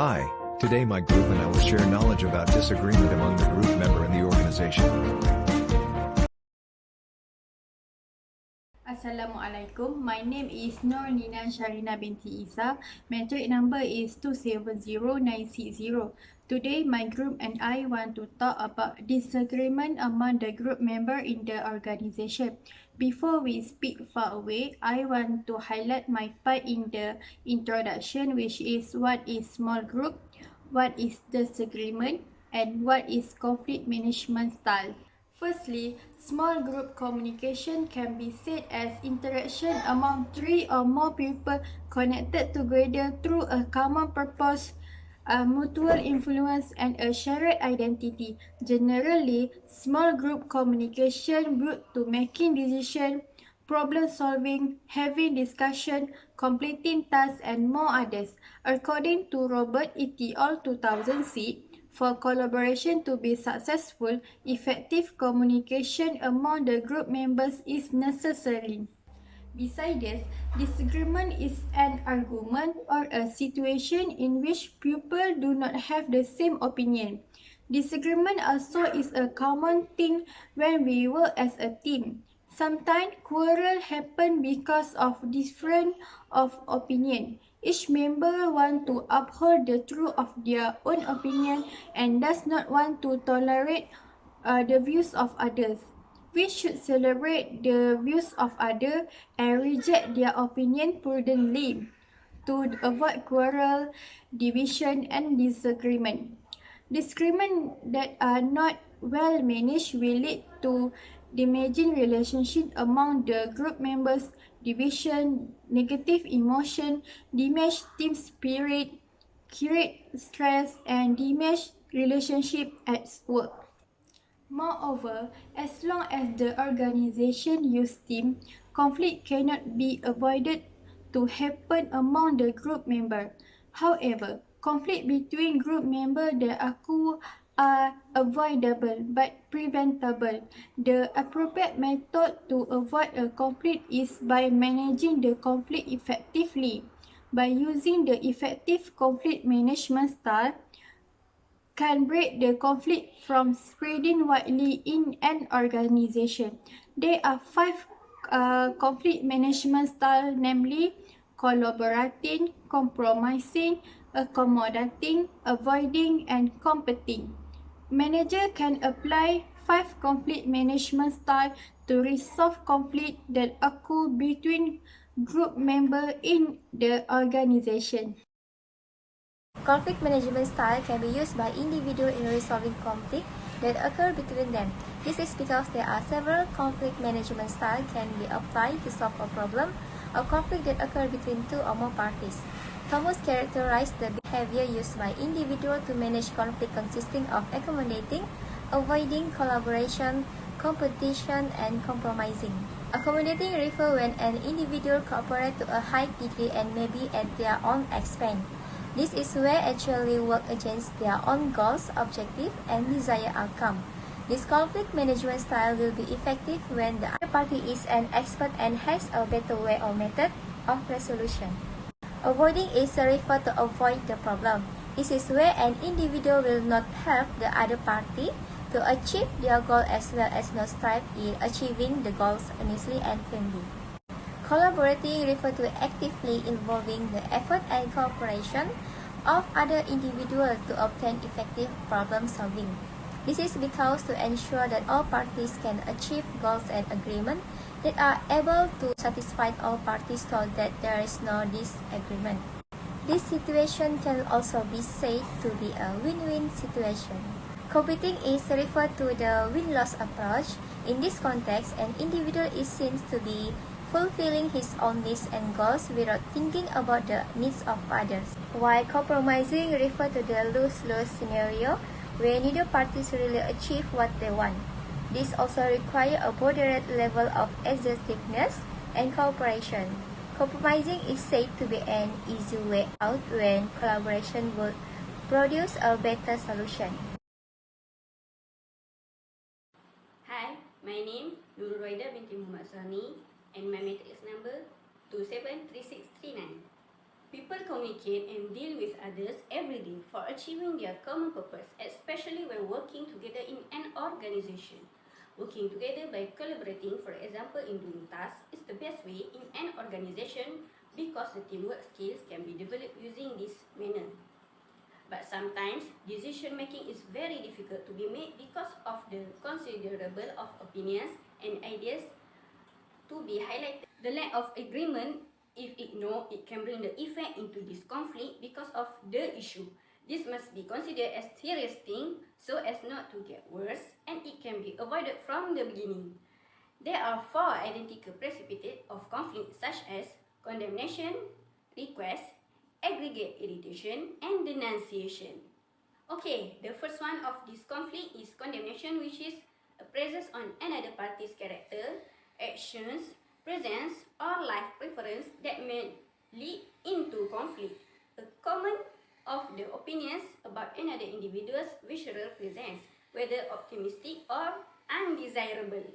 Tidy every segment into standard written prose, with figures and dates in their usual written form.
Hi, today my group and I will share knowledge about disagreement among the group member and the organization. Assalamualaikum. My name is Noor Syarina binti Isa. Metric number is 270960. Today, my group and I want to talk about disagreement among the group member in the organization. Before we speak far away, I want to highlight my part in the introduction, which is what is small group, what is disagreement, and what is conflict management style. Firstly, small group communication can be said as interaction among three or more people connected together through a common purpose, a mutual influence, and a shared identity. Generally, small group communication built to making decisions, problem solving, having discussion, completing tasks, and more others. According to Robert et al. 2006, for collaboration to be successful, effective communication among the group members is necessary. Besides this, disagreement is an argument or a situation in which people do not have the same opinion. Disagreement also is a common thing when we work as a team. Sometimes quarrels happen because of difference of opinion. Each member wants to uphold the truth of their own opinion and does not want to tolerate the views of others. We should celebrate the views of others and reject their opinion prudently to avoid quarrel, division, and disagreement. Disagreements that are not well managed will lead to damaging relationships among the group members, division, negative emotion, damage team spirit, create stress, and damage relationship at work. Moreover, as long as the organization uses team, conflict cannot be avoided to happen among the group members. However, conflict between group members that are avoidable but preventable. The appropriate method to avoid a conflict is by managing the conflict effectively. By using the effective conflict management style, can break the conflict from spreading widely in an organization. There are five conflict management styles, namely collaborating, compromising, accommodating, avoiding, and competing. Manager can apply five conflict management styles to resolve conflict that occur between group members in the organization. Conflict management style can be used by individuals in resolving conflict that occur between them. This is because there are several conflict management styles can be applied to solve a problem or conflict that occur between two or more parties. Thomas characterized the behavior used by individuals to manage conflict consisting of accommodating, avoiding, collaboration, competition, and compromising. Accommodating refers when an individual cooperates to a high degree and maybe at their own expense. This is where actually work against their own goals, objectives, and desired outcome. This conflict management style will be effective when the other party is an expert and has a better way or method of resolution. Avoiding is referred to avoid the problem. This is where an individual will not help the other party to achieve their goal as well as not strive in achieving the goals honestly and firmly. Collaborating refers to actively involving the effort and cooperation of other individuals to obtain effective problem solving. This is because to ensure that all parties can achieve goals and agreements that are able to satisfy all parties so that there is no disagreement. This situation can also be said to be a win-win situation. Competing is referred to the win-loss approach. In this context, an individual is seen to be fulfilling his own needs and goals without thinking about the needs of others. While compromising refers to the lose-lose scenario where neither parties really achieve what they want. This also requires a moderate level of assertiveness and cooperation. Compromising is said to be an easy way out when collaboration would produce a better solution. Hi, my name Ruwaida binti Mohd and my matrix number 273639. People communicate and deal with others every day for achieving their common purpose, especially when working together in an organization. Working together by collaborating, for example, in doing tasks, is the best way in an organization because the teamwork skills can be developed using this manner. But sometimes, decision making is very difficult to be made because of the considerable of opinions and ideas to be highlighted. The lack of agreement, if ignored, it can bring the effect into this conflict because of the issue. This must be considered as serious thing so as not to get worse, and it can be avoided from the beginning. There are 4 identical precipitates of conflict such as condemnation, request, aggregate irritation, and denunciation. Okay, the first one of this conflict is condemnation, which is a presence on another party's character, actions, presence, or life preference that may lead into conflict. A common of the opinions about another individual's visceral presence, whether optimistic or undesirable.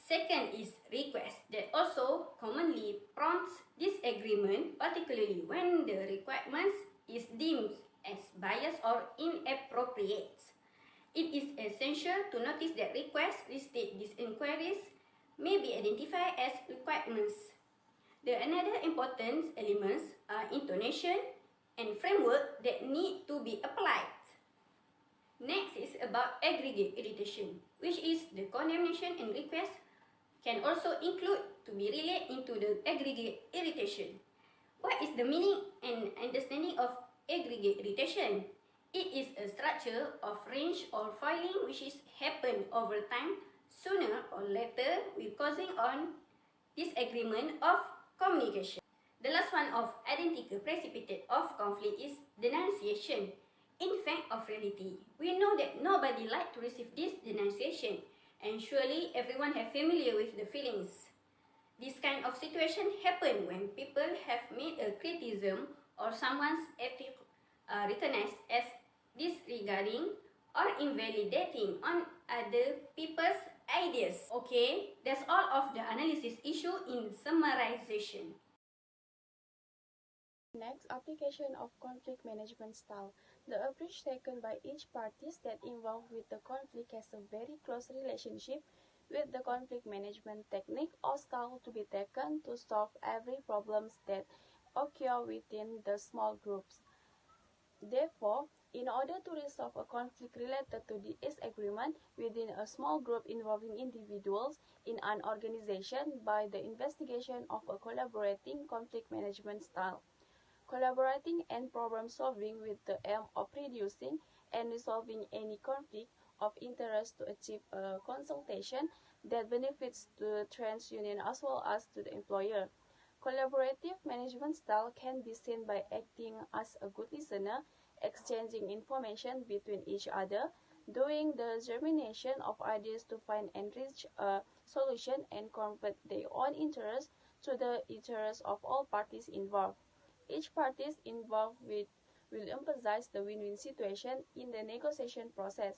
Second is request, that also commonly prompts disagreement, particularly when the requirements is deemed as biased or inappropriate. It is essential to notice that requests listed these inquiries may be identified as requirements. The another important elements are intonation and framework that need to be applied. Next is about aggregate irritation, which is the condemnation and request can also include to be related into the aggregate irritation. What is the meaning and understanding of aggregate irritation? It is a structure of range or filing which is happen over time, sooner or later, will causing on disagreement of communication. The last one of identical precipitate of conflict is denunciation. In fact of reality, we know that nobody like to receive this denunciation, and surely everyone have familiar with the feelings. This kind of situation happen when people have made a criticism or someone's ethic recognized as disregarding or invalidating on other people's ideas. Okay, that's all of the analysis issue in summarization. Next, application of conflict management style. The approach taken by each parties that involved with the conflict has a very close relationship with the conflict management technique or style to be taken to solve every problems that occur within the small groups. Therefore, in order to resolve a conflict related to disagreement within a small group involving individuals in an organization by the investigation of a collaborating conflict management style. Collaborating and problem solving with the aim of reducing and resolving any conflict of interest to achieve a consultation that benefits the trans union as well as to the employer. Collaborative management style can be seen by acting as a good listener, exchanging information between each other, doing the germination of ideas to find and reach a solution and convert their own interests to the interests of all parties involved. Each party involved will emphasize the win-win situation in the negotiation process.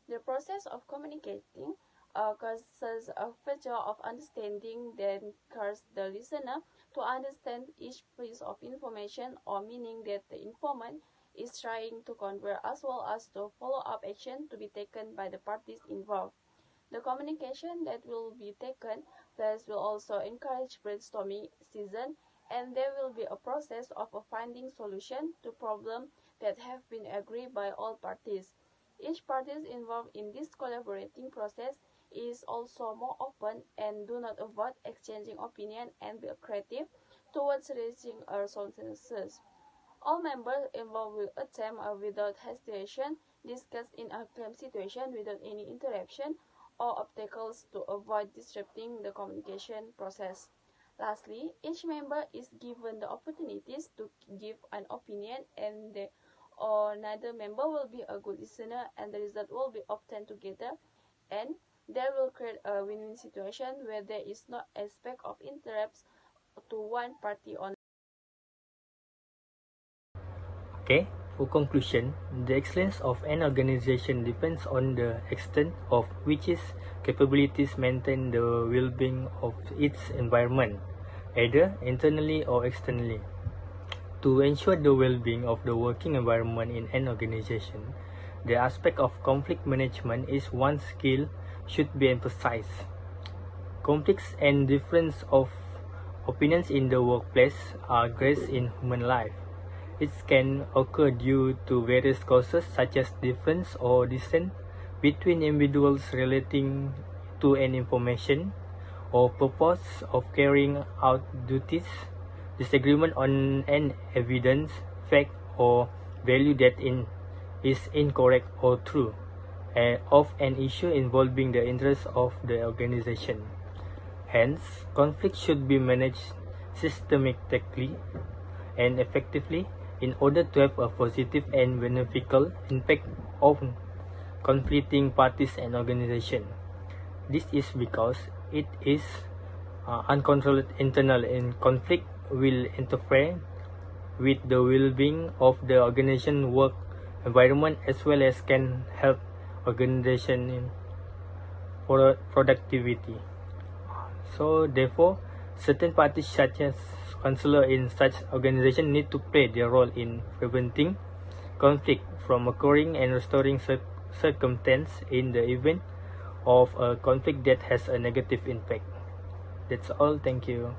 The process of communicating causes a factor of understanding that causes the listener to understand each piece of information or meaning that the informant is trying to convey, as well as the follow-up action to be taken by the parties involved. The communication that will be taken place will also encourage brainstorming season, and there will be a process of finding solution to problems that have been agreed by all parties. Each party involved in this collaborating process is also more open and do not avoid exchanging opinion and be creative towards reaching a consensus. All members involved will attempt without hesitation discuss in a calm situation without any interruption or obstacles to avoid disrupting the communication process. Lastly, each member is given the opportunities to give an opinion, and another member will be a good listener, and the result will be obtained together, and that will create a win-win situation where there is no aspect of interrupts to one party only. Okay, for conclusion, the excellence of an organization depends on the extent of which its capabilities maintain the well-being of its environment, either internally or externally. To ensure the well-being of the working environment in an organization, the aspect of conflict management is one skill should be emphasized. Conflicts and difference of opinions in the workplace are grace in human life. It can occur due to various causes such as difference or dissent between individuals relating to an information or purpose of carrying out duties, disagreement on an evidence, fact, or value that is incorrect or true, of an issue involving the interests of the organization. Hence, conflict should be managed systematically and effectively in order to have a positive and beneficial impact on conflicting parties and organization. This is because it is uncontrolled internal and conflict will interfere with the well-being of the organization work environment as well as can help organization in productivity. So therefore, certain parties such as counselor in such organization need to play their role in preventing conflict from occurring and restoring circumstance in the event of a conflict that has a negative impact. That's all. Thank you.